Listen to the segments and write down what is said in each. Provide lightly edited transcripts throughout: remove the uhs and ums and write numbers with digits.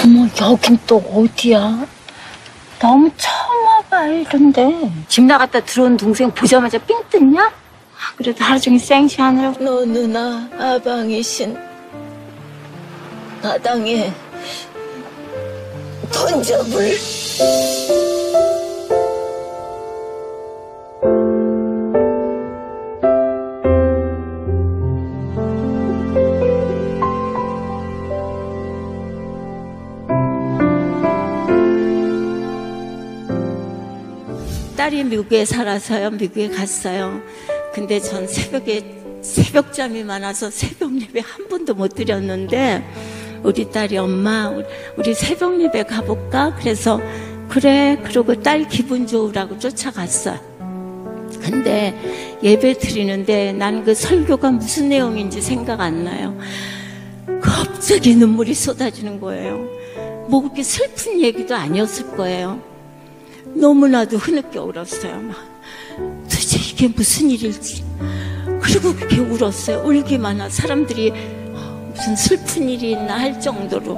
어머, 여긴 또 어디야? 너무 처음 와봐 이런데. 집 나갔다 들어온 동생 보자마자 삥 뜯냐? 그래도 하루 종일 생시하느라고. 너 누나 아방이신 마당에 던져불. 딸이 미국에 살아서요. 미국에 갔어요. 근데 전 새벽잠이 많아서 새벽 예배 한 번도 못 드렸는데 우리 딸이 엄마 우리 새벽 예배 가볼까? 그래서 그래 그러고 딸 기분 좋으라고 쫓아갔어요. 근데 예배 드리는데 난 그 설교가 무슨 내용인지 생각 안 나요. 갑자기 눈물이 쏟아지는 거예요. 뭐 그렇게 슬픈 얘기도 아니었을 거예요. 너무나도 흐느껴 울었어요. 막 도대체 이게 무슨 일일지. 그리고 그렇게 울었어요. 울기만 하 사람들이 무슨 슬픈 일이 있나 할 정도로.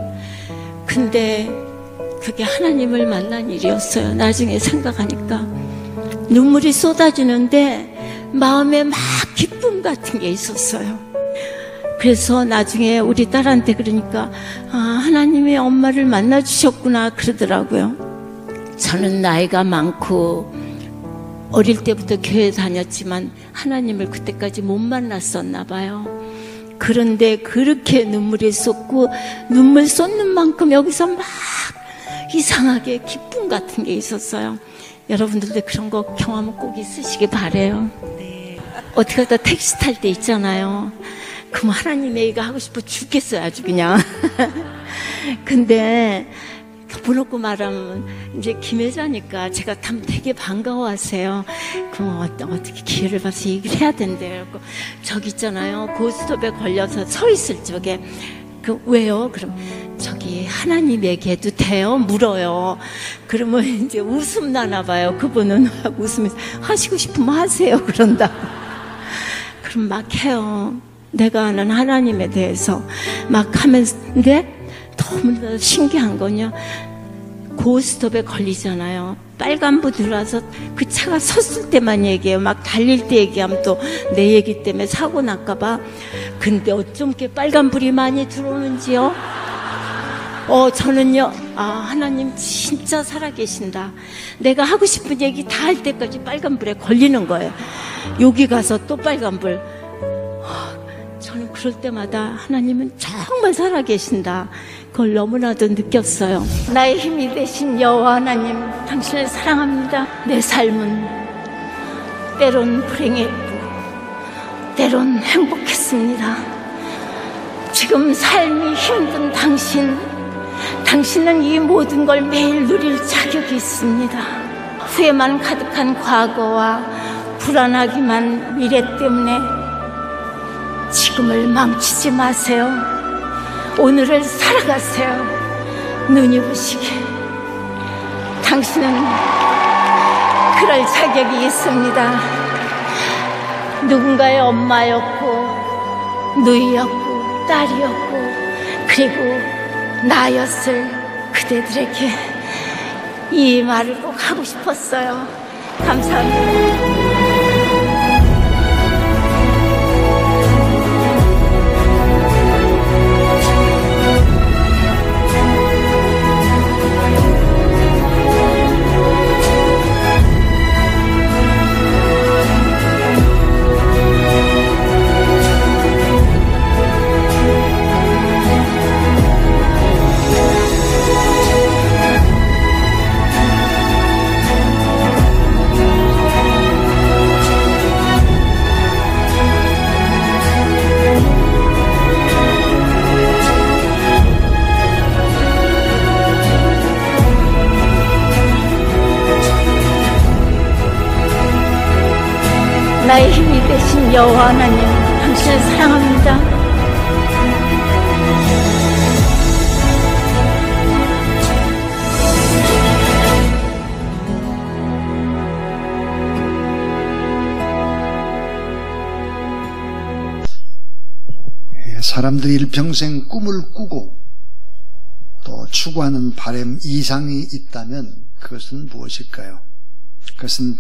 근데 그게 하나님을 만난 일이었어요. 나중에 생각하니까 눈물이 쏟아지는데 마음에 막 기쁨 같은 게 있었어요. 그래서 나중에 우리 딸한테 그러니까 하나님이 엄마를 만나주셨구나 그러더라고요. 저는 나이가 많고 어릴 때부터 교회 다녔지만 하나님을 그때까지 못 만났었나 봐요. 그런데 그렇게 눈물이 쏟고 눈물 쏟는 만큼 여기서 막 이상하게 기쁨 같은 게 있었어요. 여러분들도 그런 거 경험 꼭 있으시길 바래요. 네. 어떻게 하다 택시 탈 때 있잖아요. 그럼 하나님의 얘기가 하고 싶어 죽겠어요 아주 그냥. 근데 덮어놓고 말하면 이제 김혜자니까 제가 참 되게 반가워하세요. 그럼 어떻게 기회를 봐서 얘기를 해야 된대요. 저기 있잖아요. 고스톱에 걸려서 서 있을 적에 왜요? 그럼 저기 하나님 얘기해도 돼요? 물어요. 그러면 이제 웃음 나나 봐요. 그분은 웃으면서 하시고 싶으면 하세요. 그런다. 그럼 막 해요. 내가 아는 하나님에 대해서 막 하면서 근데 너무나 신기한 건요. 고스톱에 걸리잖아요. 빨간불 들어와서 그 차가 섰을 때만 얘기해요. 막 달릴 때 얘기하면 또 내 얘기 때문에 사고 날까봐. 근데 어쩜 이렇게 빨간불이 많이 들어오는지요? 저는요, 하나님 진짜 살아계신다. 내가 하고 싶은 얘기 다 할 때까지 빨간불에 걸리는 거예요. 여기 가서 또 빨간불. 저는 그럴 때마다 하나님은 정말 살아계신다. 그걸 너무나도 느꼈어요. 나의 힘이 되신 여호와 하나님, 당신을 사랑합니다. 내 삶은 때론 불행했고 때론 행복했습니다. 지금 삶이 힘든 당신은 이 모든 걸 매일 누릴 자격이 있습니다. 후회만 가득한 과거와 불안하기만 미래 때문에 지금을 망치지 마세요. 오늘을 살아가세요. 눈이 부시게. 당신은 그럴 자격이 있습니다. 누군가의 엄마였고 누이였고 딸이었고 그리고 나였을 그대들에게 이 말을 꼭 하고 싶었어요. 감사합니다. 나의 힘이 되신 여호와 하나님, 당신을 사랑합니다. 사람들이 일평생 꿈을 꾸고 또 추구하는 바람 이상이 있다면 그것은 무엇일까요? 그것은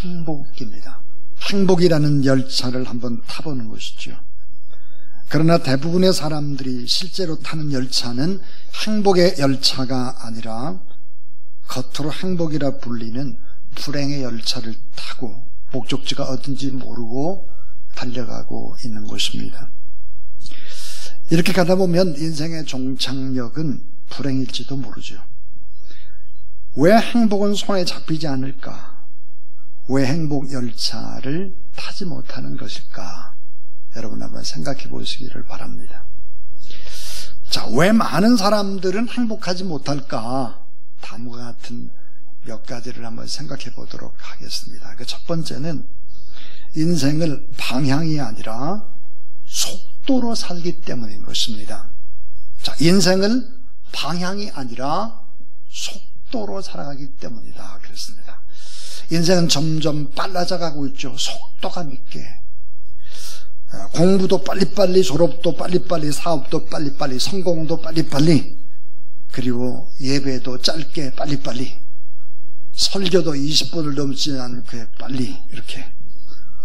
행복입니다. 행복이라는 열차를 한번 타보는 것이죠. 그러나 대부분의 사람들이 실제로 타는 열차는 행복의 열차가 아니라 겉으로 행복이라 불리는 불행의 열차를 타고 목적지가 어딘지 모르고 달려가고 있는 것입니다. 이렇게 가다 보면 인생의 종착역은 불행일지도 모르죠. 왜 행복은 손에 잡히지 않을까? 왜 행복 열차를 타지 못하는 것일까? 여러분 한번 생각해 보시기를 바랍니다. 자, 왜 많은 사람들은 행복하지 못할까? 다음과 같은 몇 가지를 한번 생각해 보도록 하겠습니다. 그 첫 번째는 인생을 방향이 아니라 속도로 살기 때문인 것입니다. 자, 인생을 방향이 아니라 속도로 살아가기 때문이다 그랬습니다. 인생은 점점 빨라져가고 있죠. 속도가 있게. 공부도 빨리빨리, 졸업도 빨리빨리, 사업도 빨리빨리, 성공도 빨리빨리, 그리고 예배도 짧게 빨리빨리, 설교도 20분을 넘지 않게 빨리, 이렇게.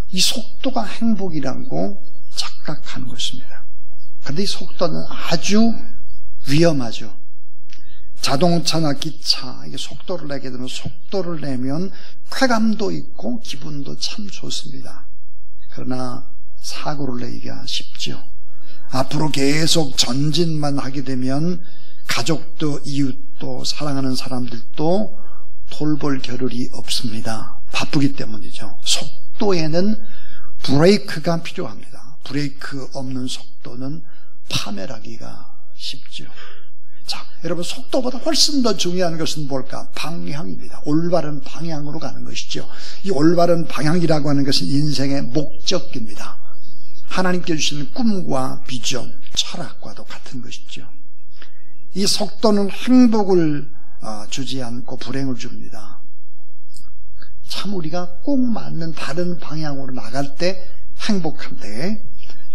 이 속도가 행복이라고 착각하는 것입니다. 그런데 이 속도는 아주 위험하죠. 자동차나 기차, 이게 속도를 내게 되면 속도를 내면 쾌감도 있고 기분도 참 좋습니다. 그러나 사고를 내기가 쉽죠. 앞으로 계속 전진만 하게 되면 가족도 이웃도 사랑하는 사람들도 돌볼 겨를이 없습니다. 바쁘기 때문이죠. 속도에는 브레이크가 필요합니다. 브레이크 없는 속도는 파멸하기가 쉽죠. 자, 여러분, 속도보다 훨씬 더 중요한 것은 뭘까? 방향입니다. 올바른 방향으로 가는 것이죠. 이 올바른 방향이라고 하는 것은 인생의 목적입니다. 하나님께 주시는 꿈과 비전, 철학과도 같은 것이죠. 이 속도는 행복을 주지 않고 불행을 줍니다. 참 우리가 꼭 맞는 다른 방향으로 나갈 때 행복한데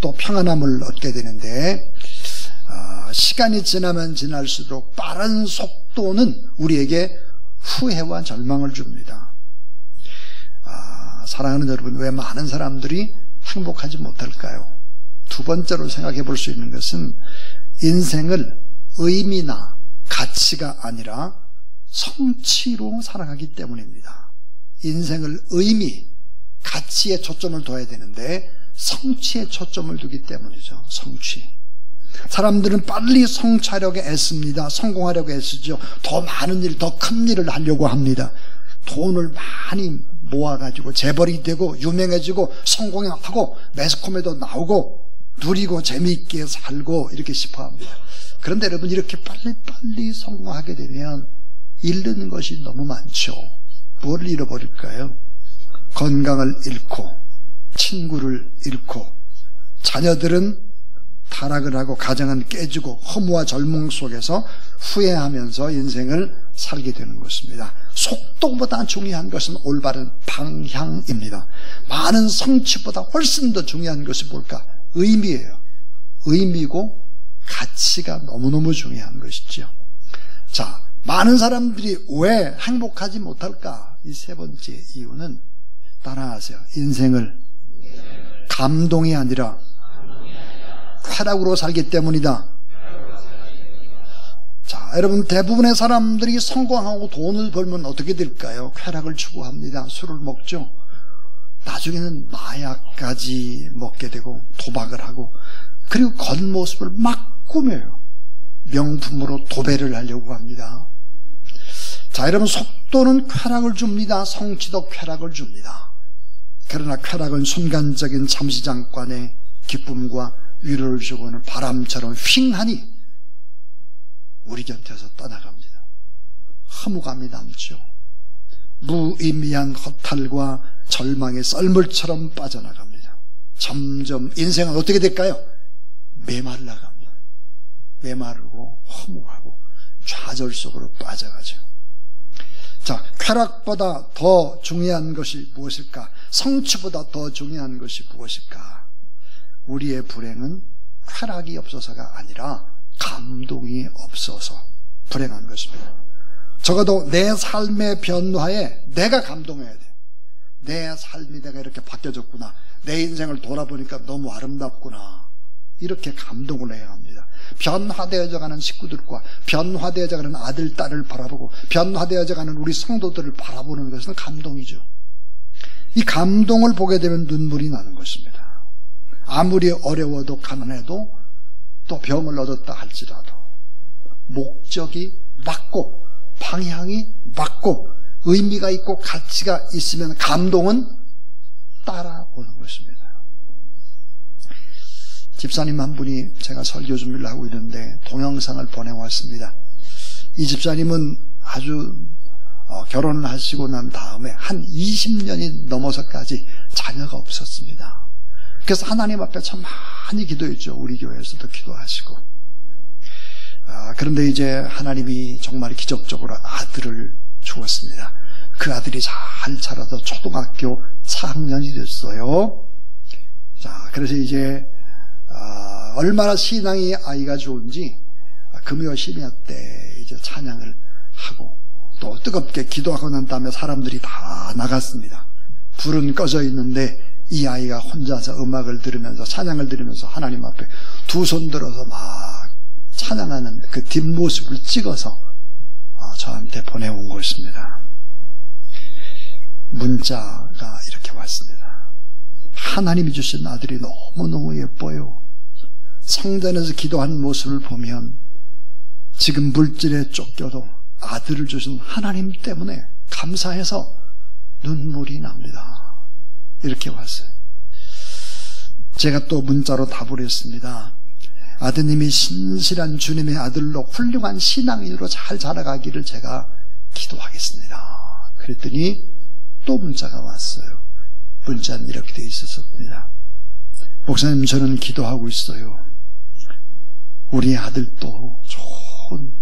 또 평안함을 얻게 되는데 시간이 지나면 지날수록 빠른 속도는 우리에게 후회와 절망을 줍니다. 사랑하는 여러분, 왜 많은 사람들이 행복하지 못할까요? 두 번째로 생각해 볼 수 있는 것은 인생을 의미나 가치가 아니라 성취로 살아가기 때문입니다. 인생을 의미, 가치에 초점을 둬야 되는데 성취에 초점을 두기 때문이죠. 성취. 사람들은 빨리 성취하려고 애씁니다. 성공하려고 애쓰죠. 더 많은 일, 더 큰 일을 하려고 합니다. 돈을 많이 모아가지고 재벌이 되고 유명해지고 성공하고 매스컴에도 나오고 누리고 재미있게 살고 이렇게 싶어합니다. 그런데 여러분, 이렇게 빨리빨리 성공하게 되면 잃는 것이 너무 많죠. 뭘 잃어버릴까요? 건강을 잃고 친구를 잃고 자녀들은 타락을 하고 가정은 깨지고 허무와 절망 속에서 후회하면서 인생을 살게 되는 것입니다. 속도보다 중요한 것은 올바른 방향입니다. 많은 성취보다 훨씬 더 중요한 것이 뭘까? 의미예요. 의미고 가치가 너무너무 중요한 것이죠. 자, 많은 사람들이 왜 행복하지 못할까? 이 세 번째 이유는 따라하세요. 인생을 감동이 아니라 쾌락으로 살기 때문이다. 자, 여러분, 대부분의 사람들이 성공하고 돈을 벌면 어떻게 될까요? 쾌락을 추구합니다. 술을 먹죠. 나중에는 마약까지 먹게 되고 도박을 하고, 그리고 겉모습을 막 꾸며요. 명품으로 도배를 하려고 합니다. 자, 여러분, 속도는 쾌락을 줍니다. 성취도 쾌락을 줍니다. 그러나 쾌락은 순간적인 잠시잠깐의 기쁨과 위로를 주고는 바람처럼 휑하니 우리 곁에서 떠나갑니다. 허무감이 남죠. 무의미한 허탈과 절망의 썰물처럼 빠져나갑니다. 점점 인생은 어떻게 될까요? 메말라갑니다. 메마르고 허무하고 좌절 속으로 빠져가죠. 자, 쾌락보다 더 중요한 것이 무엇일까? 성취보다 더 중요한 것이 무엇일까? 우리의 불행은 쾌락이 없어서가 아니라 감동이 없어서 불행한 것입니다. 적어도 내 삶의 변화에 내가 감동해야 돼. 내 삶이 내가 이렇게 바뀌어졌구나. 내 인생을 돌아보니까 너무 아름답구나. 이렇게 감동을 해야 합니다. 변화되어져 가는 식구들과 변화되어져 가는 아들, 딸을 바라보고 변화되어져 가는 우리 성도들을 바라보는 것은 감동이죠. 이 감동을 보게 되면 눈물이 나는 것입니다. 아무리 어려워도 가난해도 또 병을 얻었다 할지라도 목적이 맞고 방향이 맞고 의미가 있고 가치가 있으면 감동은 따라오는 것입니다. 집사님 한 분이 제가 설교 준비를 하고 있는데 동영상을 보내왔습니다. 이 집사님은 아주 결혼을 하시고 난 다음에 한 20년이 넘어서까지 자녀가 없었습니다. 그래서 하나님 앞에 참 많이 기도했죠. 우리 교회에서도 기도하시고. 그런데 이제 하나님이 정말 기적적으로 아들을 주었습니다. 그 아들이 잘 자라서 초등학교 4학년이 됐어요. 자, 그래서 이제 얼마나 신앙이 아이가 좋은지 금요 심야 때 이제 찬양을 하고 또 뜨겁게 기도하고 난 다음에 사람들이 다 나갔습니다. 불은 꺼져 있는데 이 아이가 혼자서 음악을 들으면서 찬양을 들으면서 하나님 앞에 두 손 들어서 막 찬양하는 그 뒷모습을 찍어서 저한테 보내온 것입니다. 문자가 이렇게 왔습니다. 하나님이 주신 아들이 너무너무 예뻐요. 성전에서 기도한 모습을 보면 지금 물질에 쫓겨도 아들을 주신 하나님 때문에 감사해서 눈물이 납니다. 이렇게 왔어요. 제가 또 문자로 답을 했습니다. 아드님이 신실한 주님의 아들로 훌륭한 신앙인으로 잘 자라가기를 제가 기도하겠습니다. 그랬더니 또 문자가 왔어요. 문자는 이렇게 돼 있었습니다. 목사님, 저는 기도하고 있어요. 우리 아들도 좋은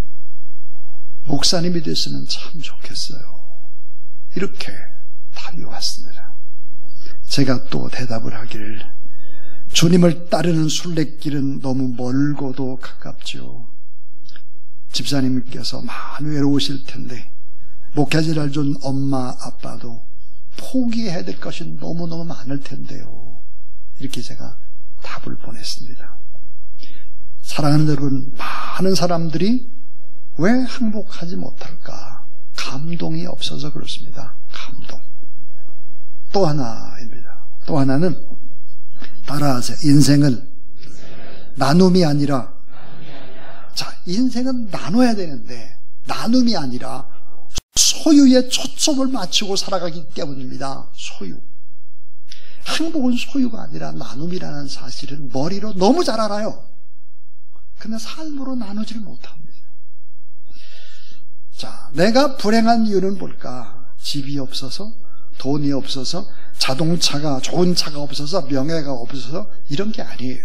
목사님이 됐으면 참 좋겠어요. 이렇게 답이 왔습니다. 제가 또 대답을 하기를, 주님을 따르는 순례길은 너무 멀고도 가깝죠. 집사님께서 많이 외로우실 텐데 목회자를 준 엄마 아빠도 포기해야 될 것이 너무너무 많을 텐데요. 이렇게 제가 답을 보냈습니다. 사랑하는 여러분, 많은 사람들이 왜 행복하지 못할까? 감동이 없어서 그렇습니다. 감동. 또 하나입니다. 또 하나는 따라하세요. 인생을 나눔이 아니라, 자, 인생은 나눠야 되는데 나눔이 아니라 소유에 초점을 맞추고 살아가기 때문입니다. 소유. 행복은 소유가 아니라 나눔이라는 사실은 머리로 너무 잘 알아요. 근데 삶으로 나누지를 못합니다. 자, 내가 불행한 이유는 뭘까? 집이 없어서, 돈이 없어서, 자동차가, 좋은 차가 없어서, 명예가 없어서, 이런 게 아니에요.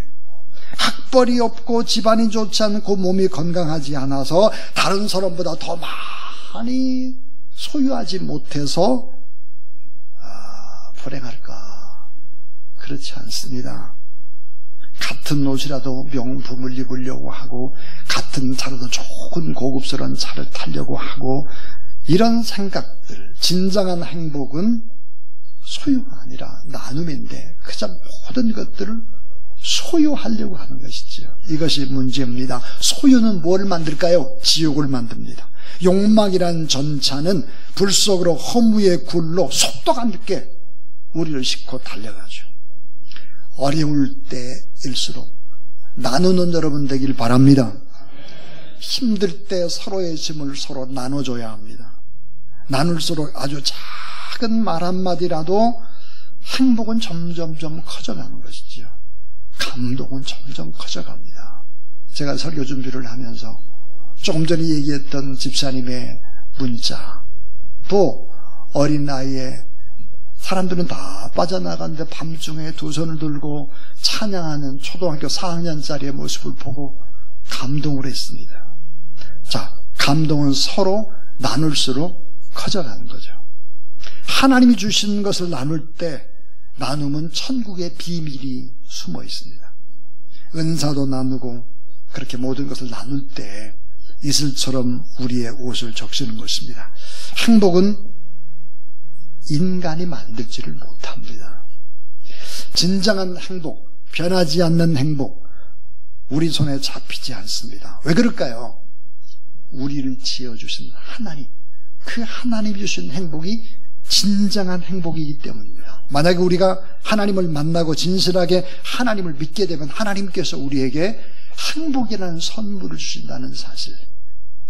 학벌이 없고 집안이 좋지 않고 몸이 건강하지 않아서 다른 사람보다 더 많이 소유하지 못해서 불행할까? 그렇지 않습니다. 같은 옷이라도 명품을 입으려고 하고 같은 차라도 좋은 고급스러운 차를 타려고 하고, 이런 생각들, 진정한 행복은 소유가 아니라 나눔인데 그저 모든 것들을 소유하려고 하는 것이죠. 이것이 문제입니다. 소유는 뭘 만들까요? 지옥을 만듭니다. 욕망이란 전차는 불 속으로 허무의 굴로 속도가 늦게 우리를 싣고 달려가죠. 어려울 때일수록 나누는 여러분 되길 바랍니다. 힘들 때 서로의 짐을 서로 나눠줘야 합니다. 나눌수록 아주 작은 말 한마디라도 행복은 점점점 커져가는 것이죠. 감동은 점점 커져갑니다. 제가 설교 준비를 하면서 조금 전에 얘기했던 집사님의 문자, 또 어린 나이에 사람들은 다 빠져나갔는데 밤중에 두 손을 들고 찬양하는 초등학교 4학년짜리의 모습을 보고 감동을 했습니다. 자, 감동은 서로 나눌수록 커져가는 거죠. 하나님이 주신 것을 나눌 때 나눔은 천국의 비밀이 숨어 있습니다. 은사도 나누고 그렇게 모든 것을 나눌 때 이슬처럼 우리의 옷을 적시는 것입니다. 행복은 인간이 만들지를 못합니다. 진정한 행복, 변하지 않는 행복, 우리 손에 잡히지 않습니다. 왜 그럴까요? 우리를 지어주신 하나님, 그 하나님이 주신 행복이 진정한 행복이기 때문입니다. 만약에 우리가 하나님을 만나고 진실하게 하나님을 믿게 되면 하나님께서 우리에게 행복이라는 선물을 주신다는 사실,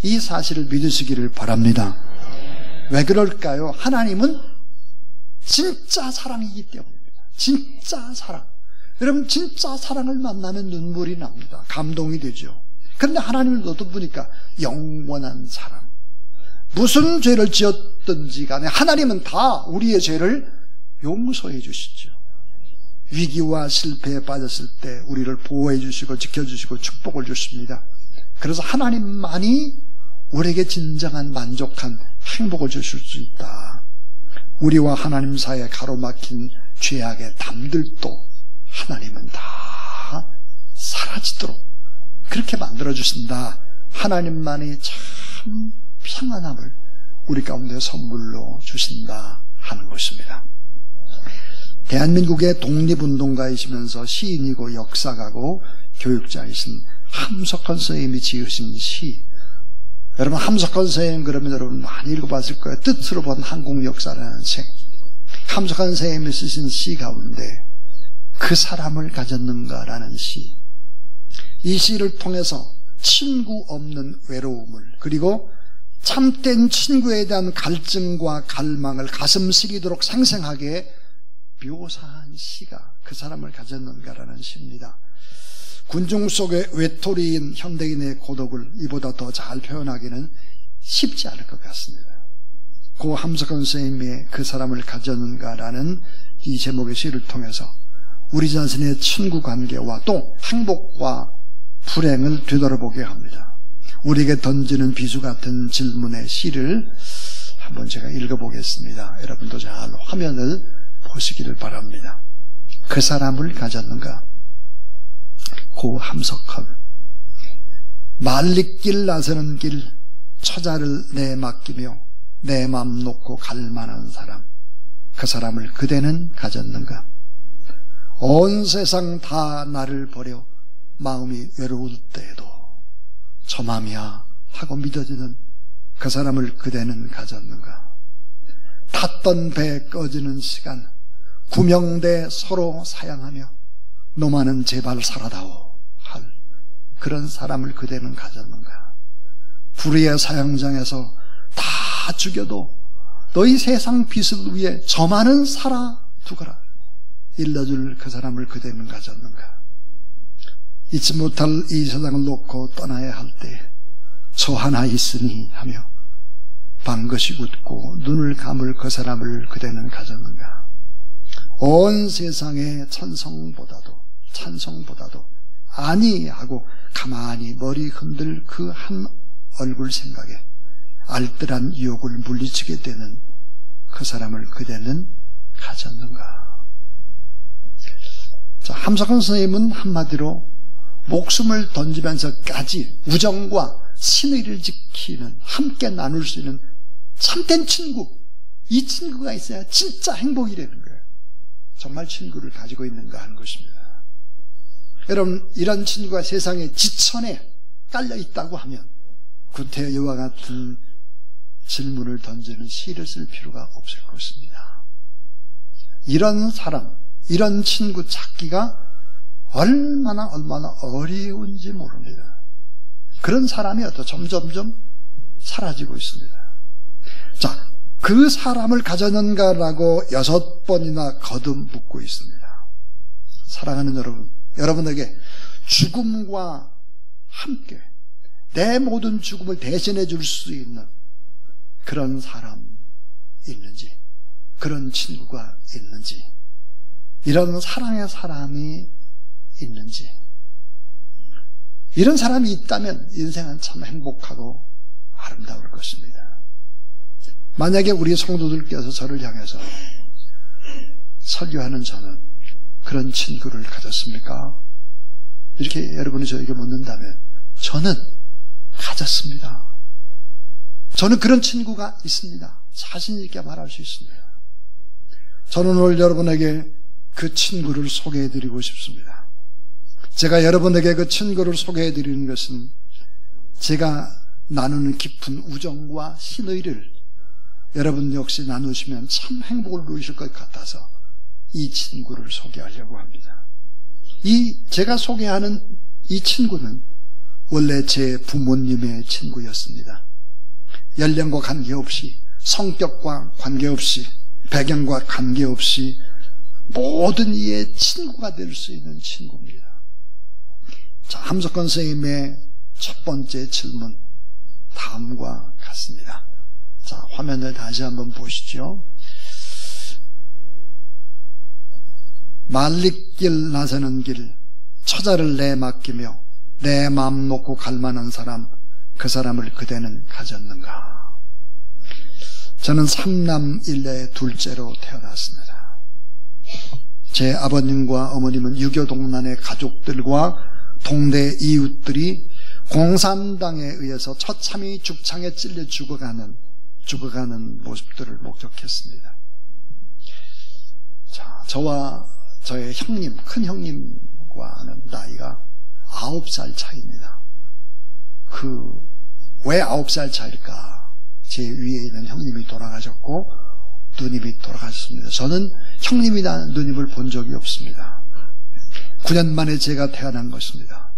이 사실을 믿으시기를 바랍니다. 왜 그럴까요? 하나님은 진짜 사랑이기 때문입니다. 진짜 사랑. 여러분, 진짜 사랑을 만나면 눈물이 납니다. 감동이 되죠. 그런데 하나님을 보니까 영원한 사랑. 무슨 죄를 지었든지 간에 하나님은 다 우리의 죄를 용서해 주시죠. 위기와 실패에 빠졌을 때 우리를 보호해 주시고 지켜주시고 축복을 주십니다. 그래서 하나님만이 우리에게 진정한 만족한 행복을 주실 수 있다. 우리와 하나님 사이에 가로막힌 죄악의 담들도 하나님은 다 사라지도록 그렇게 만들어주신다. 하나님만이 참 평안함을 우리 가운데 선물로 주신다 하는 것입니다. 대한민국의 독립운동가이시면서 시인이고 역사가고 교육자이신 함석헌 선생님이 지으신 시, 여러분 함석헌 선생님 그러면 여러분 많이 읽어봤을 거예요. 뜻으로 본 한국 역사라는 책. 함석헌 선생님이 쓰신 시 가운데 그 사람을 가졌는가라는 시, 이 시를 통해서 친구 없는 외로움을, 그리고 참된 친구에 대한 갈증과 갈망을 가슴 시리도록 생생하게 묘사한 시가 그 사람을 가졌는가라는 시입니다. 군중 속의 외톨이인 현대인의 고독을 이보다 더 잘 표현하기는 쉽지 않을 것 같습니다. 고 함석헌 선생님의 그 사람을 가졌는가라는 이 제목의 시를 통해서 우리 자신의 친구 관계와 또 행복과 불행을 되돌아보게 합니다. 우리에게 던지는 비수 같은 질문의 시를 한번 제가 읽어보겠습니다. 여러분도 잘 화면을 보시기를 바랍니다. 그 사람을 가졌는가? 고 함석헌. 말리길 나서는 길, 처자를 내맡기며 내 맘 놓고 갈 만한 사람, 그 사람을 그대는 가졌는가? 온 세상 다 나를 버려 마음이 외로울 때에도 저 맘이야 하고 믿어지는 그 사람을 그대는 가졌는가? 탔던 배 꺼지는 시간, 구명대 서로 사양하며 너만은 제발 살아다오 할 그런 사람을 그대는 가졌는가? 불의의 사형장에서 다 죽여도 너희 세상 빛을 위해 저만은 살아두거라 일러줄 그 사람을 그대는 가졌는가? 잊지 못할 이 세상을 놓고 떠나야 할 때 저 하나 있으니 하며 방긋이 웃고 눈을 감을 그 사람을 그대는 가졌는가? 온 세상의 찬성보다도 아니 하고 가만히 머리 흔들 그 한 얼굴 생각에 알뜰한 유혹을 물리치게 되는 그 사람을 그대는 가졌는가? 자, 함석헌 선생님은 한마디로 목숨을 던지면서까지 우정과 신의를 지키는, 함께 나눌 수 있는 참된 친구, 이 친구가 있어야 진짜 행복이라는 거예요. 정말 친구를 가지고 있는가 하는 것입니다. 여러분, 이런 친구가 세상의 지천에 깔려 있다고 하면 구태여 여와 같은 질문을 던지는 시를 쓸 필요가 없을 것입니다. 이런 사람, 이런 친구 찾기가 얼마나 어려운지 모릅니다. 그런 사람이 점점점 사라지고 있습니다. 자, 그 사람을 가졌는가라고 6번이나 거듭 묻고 있습니다. 사랑하는 여러분, 여러분에게 죽음과 함께 내 모든 죽음을 대신해 줄 수 있는 그런 사람 있는지, 그런 친구가 있는지, 이런 사랑의 사람이 있는지, 이런 사람이 있다면 인생은 참 행복하고 아름다울 것입니다. 만약에 우리 성도들께서 저를 향해서 설교하는 저는 그런 친구를 가졌습니까? 이렇게 여러분이 저에게 묻는다면 저는 가졌습니다. 저는 그런 친구가 있습니다. 자신 있게 말할 수 있습니다. 저는 오늘 여러분에게 그 친구를 소개해드리고 싶습니다. 제가 여러분에게 그 친구를 소개해드리는 것은 제가 나누는 깊은 우정과 신의를 여러분 역시 나누시면 참 행복을 누리실 것 같아서 이 친구를 소개하려고 합니다. 제가 소개하는 이 친구는 원래 제 부모님의 친구였습니다. 연령과 관계없이, 성격과 관계없이, 배경과 관계없이 모든 이의 친구가 될 수 있는 친구입니다. 자, 함석헌 선생님의 첫 번째 질문, 다음과 같습니다. 자, 화면을 다시 한번 보시죠. 말리길 나서는 길, 처자를 내 맡기며 내 마음 놓고 갈 만한 사람, 그 사람을 그대는 가졌는가? 저는 3남 1녀의 둘째로 태어났습니다. 제 아버님과 어머님은 유교동란의 가족들과 동네 이웃들이 공산당에 의해서 처참히 죽창에 찔려 죽어가는 모습들을 목격했습니다. 자, 저와 저의 형님, 큰 형님과는 나이가 9살 차이입니다. 왜 9살 차일까? 제 위에 있는 형님이 돌아가셨고 누님이 돌아가셨습니다. 저는 형님이나 누님을 본 적이 없습니다. 9년 만에 제가 태어난 것입니다.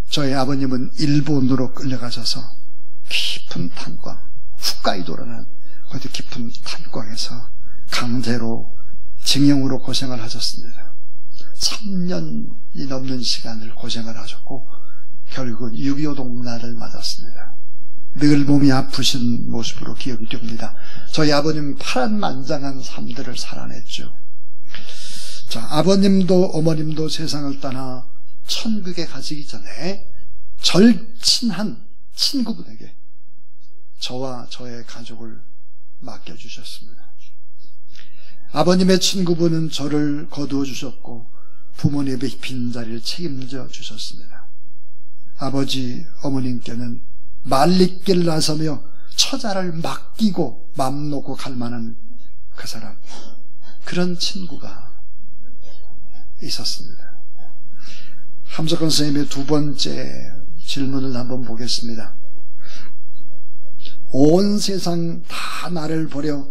저희 아버님은 일본으로 끌려가셔서 깊은 탄광, 홋카이도라는 그 깊은 탄광에서 강제로 징용으로 고생을 하셨습니다. 3년이 넘는 시간을 고생을 하셨고 결국은 6.25 동란을 맞았습니다. 늘 몸이 아프신 모습으로 기억이 됩니다. 저희 아버님 파란만장한 삶들을 살아냈죠. 자, 아버님도 어머님도 세상을 떠나 천국에 가시기 전에 절친한 친구분에게 저와 저의 가족을 맡겨주셨습니다. 아버님의 친구분은 저를 거두어 주셨고 부모님의 빈자리를 책임져 주셨습니다. 아버지, 어머님께는 말리길 나서며 처자를 맡기고 맘 놓고 갈 만한 그 사람, 그런 친구가 있었습니다. 함석헌 선생님의 두 번째 질문을 한번 보겠습니다. 온 세상 다 나를 버려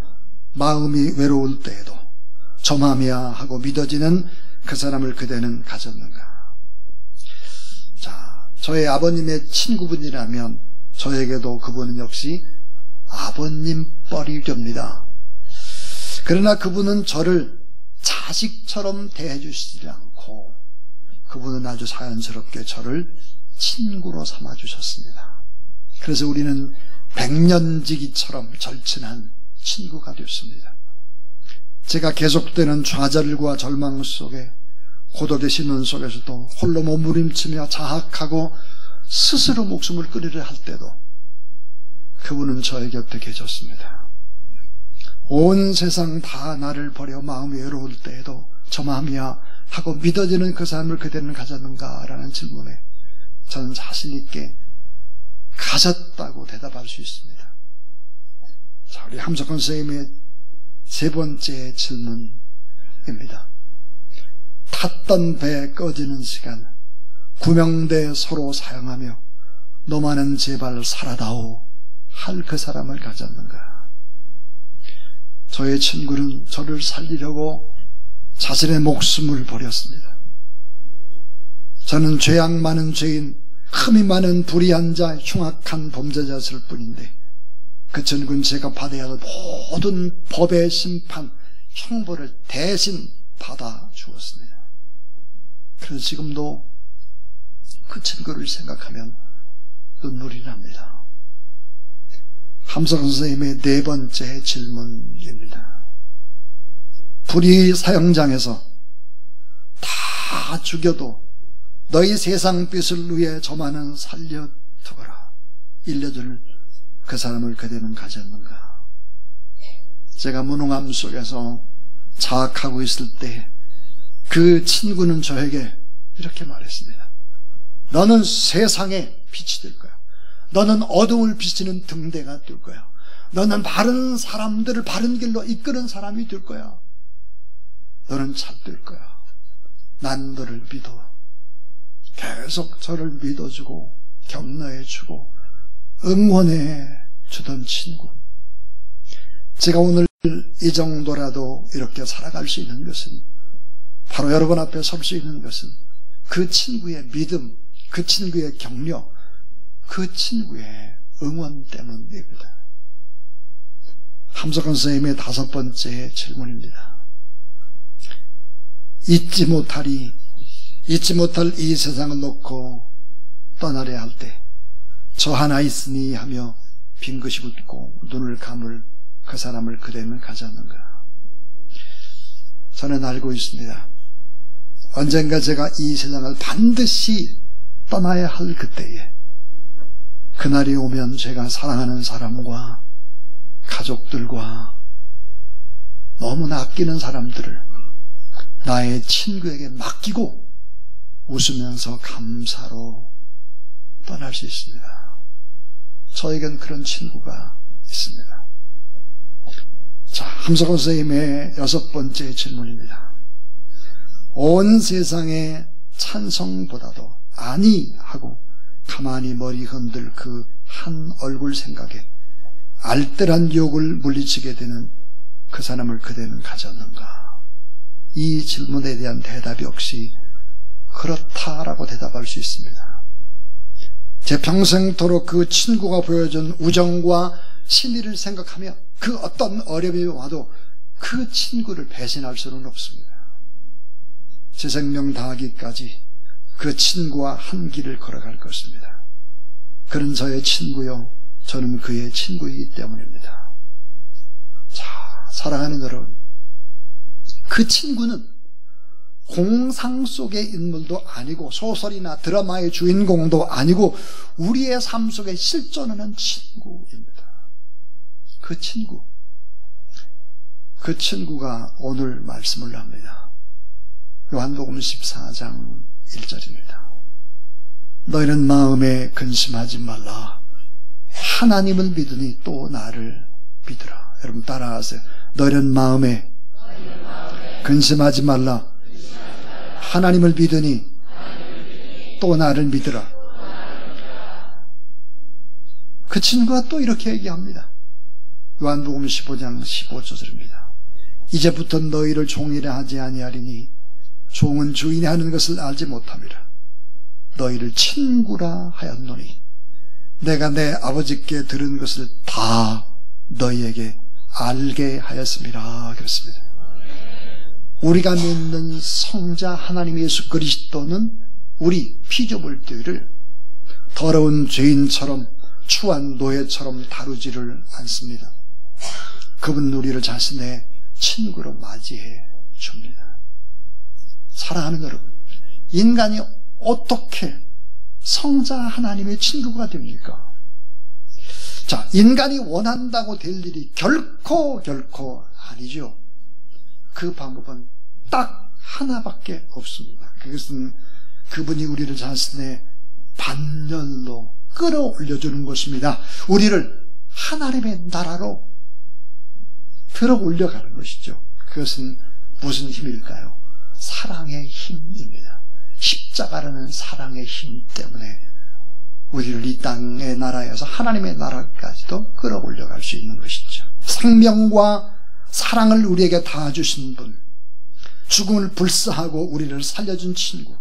마음이 외로울 때에도 저 마음이야 하고 믿어지는 그 사람을 그대는 가졌는가? 자, 저의 아버님의 친구분이라면 저에게도 그분은 역시 아버님 뻘이 됩니다. 그러나 그분은 저를 자식처럼 대해주시지 않고 그분은 아주 자연스럽게 저를 친구로 삼아주셨습니다. 그래서 우리는 백년지기처럼 절친한 친구가 됐습니다. 제가 계속되는 좌절과 절망 속에 고독의 신혼 속에서도 홀로 몸부림치며 자학하고 스스로 목숨을 끊으려 할 때도 그분은 저의 곁에 계셨습니다. 온 세상 다 나를 버려 마음이 외로울 때에도 저 마음이야 하고 믿어지는 그 사람을 그대는 가졌는가? 라는 질문에 저는 자신 있게 가졌다고 대답할 수 있습니다. 자, 우리 함석헌 선생님의 세 번째 질문입니다. 탔던 배 꺼지는 시간 구명대 서로 사용하며 너만은 제발 살아다오 할 그 사람을 가졌는가? 저의 친구는 저를 살리려고 자신의 목숨을 버렸습니다. 저는 죄악 많은 죄인, 흠이 많은 불의한 자, 흉악한 범죄자였을 뿐인데 그 친구는 제가 받아야 할 모든 법의 심판, 형벌을 대신 받아 주었습니다. 그래서 지금도 그 친구를 생각하면 눈물이 납니다. 함석헌 선생님의 네 번째 질문입니다. 불의 사형장에서 다 죽여도 너희 세상 빛을 위해 저만은 살려두거라. 일려줄 그 사람을 그대는 가졌는가? 제가 무능함 속에서 자학하고 있을 때 그 친구는 저에게 이렇게 말했습니다. 너는 세상의 빛이 될 거야. 너는 어둠을 비치는 등대가 될 거야. 너는 바른 사람들을 바른 길로 이끄는 사람이 될 거야. 너는 잘될 거야. 난 너를 믿어. 계속 저를 믿어주고 격려해주고 응원해 주던 친구. 제가 오늘 이 정도라도 이렇게 살아갈 수 있는 것은, 바로 여러분 앞에 설 수 있는 것은 그 친구의 믿음, 그 친구의 격려, 그 친구의 응원 때문입니다. 함석헌 선생님의 5번째 질문입니다. 잊지 못할 이 세상을 놓고 떠나려 할 때 저 하나 있으니 하며 빙긋이 웃고 눈을 감을 그 사람을 그대는 가지 않는가. 저는 알고 있습니다. 언젠가 제가 이 세상을 반드시 떠나야 할 그때에, 그날이 오면 제가 사랑하는 사람과 가족들과 너무나 아끼는 사람들을 나의 친구에게 맡기고 웃으면서 감사로 떠날 수 있습니다. 저에겐 그런 친구가 있습니다. 자, 함석헌 선생님의 6번째 질문입니다. 온 세상의 찬성보다도 아니 하고 가만히 머리 흔들 그 한 얼굴 생각에 알뜰한 유혹을 물리치게 되는 그 사람을 그대는 가지 않는가. 이 질문에 대한 대답이 없이 그렇다라고 대답할 수 있습니다. 제 평생토록 그 친구가 보여준 우정과 신의를 생각하며 그 어떤 어려움이 와도 그 친구를 배신할 수는 없습니다. 제 생명 다하기까지 그 친구와 한 길을 걸어갈 것입니다. 그는 저의 친구요, 저는 그의 친구이기 때문입니다. 자, 사랑하는 여러분, 그 친구는 공상 속의 인물도 아니고 소설이나 드라마의 주인공도 아니고 우리의 삶 속에 실존하는 친구입니다. 그 친구가 오늘 말씀을 합니다. 요한복음 14장 1절입니다. 너희는 마음에 근심하지 말라. 하나님을 믿으니 또 나를 믿으라. 여러분 따라하세요. 너희는 마음에 근심하지 말라. 하나님을 믿으니 또 나를 믿으라. 그 친구가 또 이렇게 얘기합니다. 요한복음 15장 15절입니다. 이제부터 너희를 종이라 하지 아니하리니 종은 주인이 하는 것을 알지 못함이라. 너희를 친구라 하였노니 내가 내 아버지께 들은 것을 다 너희에게 알게 하였습니다. 그렇습니다. 우리가 믿는 성자 하나님 예수 그리스도는 우리 피조물들을 더러운 죄인처럼 추한 노예처럼 다루지를 않습니다. 그분은 우리를 자신의 친구로 맞이해 줍니다. 사랑하는 여러분, 인간이 어떻게 성자 하나님의 친구가 됩니까? 자, 인간이 원한다고 될 일이 결코 아니죠. 그 방법은 딱 하나밖에 없습니다. 그것은 그분이 우리를 자신의 반열로 끌어올려주는 것입니다. 우리를 하나님의 나라로 들어올려가는 것이죠. 그것은 무슨 힘일까요? 사랑의 힘입니다. 십자가라는 사랑의 힘 때문에 우리를 이 땅의 나라에서 하나님의 나라까지도 끌어올려갈 수 있는 것이죠. 생명과 사랑을 우리에게 다 주신 분, 죽음을 불사하고 우리를 살려준 친구,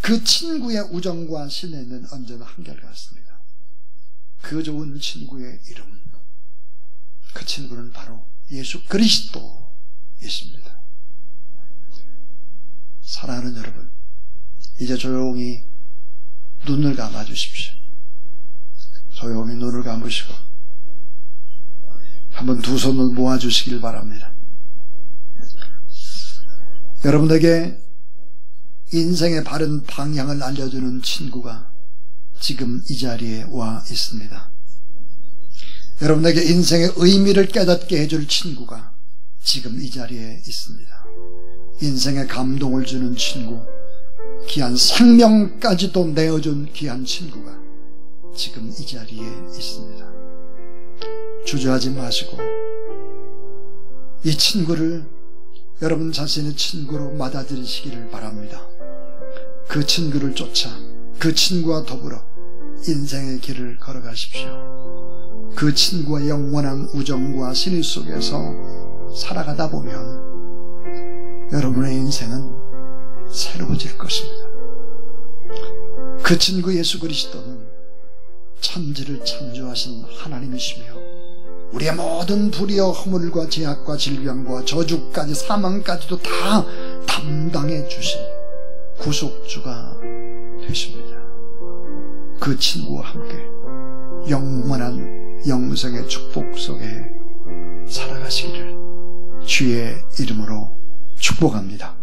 그 친구의 우정과 신뢰는 언제나 한결같습니다. 그 좋은 친구의 이름, 그 친구는 바로 예수 그리스도이십니다. 사랑하는 여러분, 이제 조용히 눈을 감아 주십시오. 조용히 눈을 감으시고 한번 두 손을 모아 주시길 바랍니다. 여러분에게 인생의 바른 방향을 알려주는 친구가 지금 이 자리에 와 있습니다. 여러분에게 인생의 의미를 깨닫게 해줄 친구가 지금 이 자리에 있습니다. 인생의 감동을 주는 친구, 귀한 생명까지도 내어준 귀한 친구가 지금 이 자리에 있습니다. 주저하지 마시고 이 친구를 여러분 자신의 친구로 받아들이시기를 바랍니다. 그 친구를 쫓아 그 친구와 더불어 인생의 길을 걸어가십시오. 그 친구와 영원한 우정과 신의 속에서 살아가다 보면 여러분의 인생은 새로워질 것입니다. 그 친구 예수 그리스도는 천지를 창조하신 하나님이시며 우리의 모든 불의와 허물과 죄악과 질병과 저주까지 사망까지도 다 담당해 주신 구속주가 되십니다. 그 친구와 함께 영원한 영생의 축복 속에 살아가시기를 주의 이름으로 축복합니다.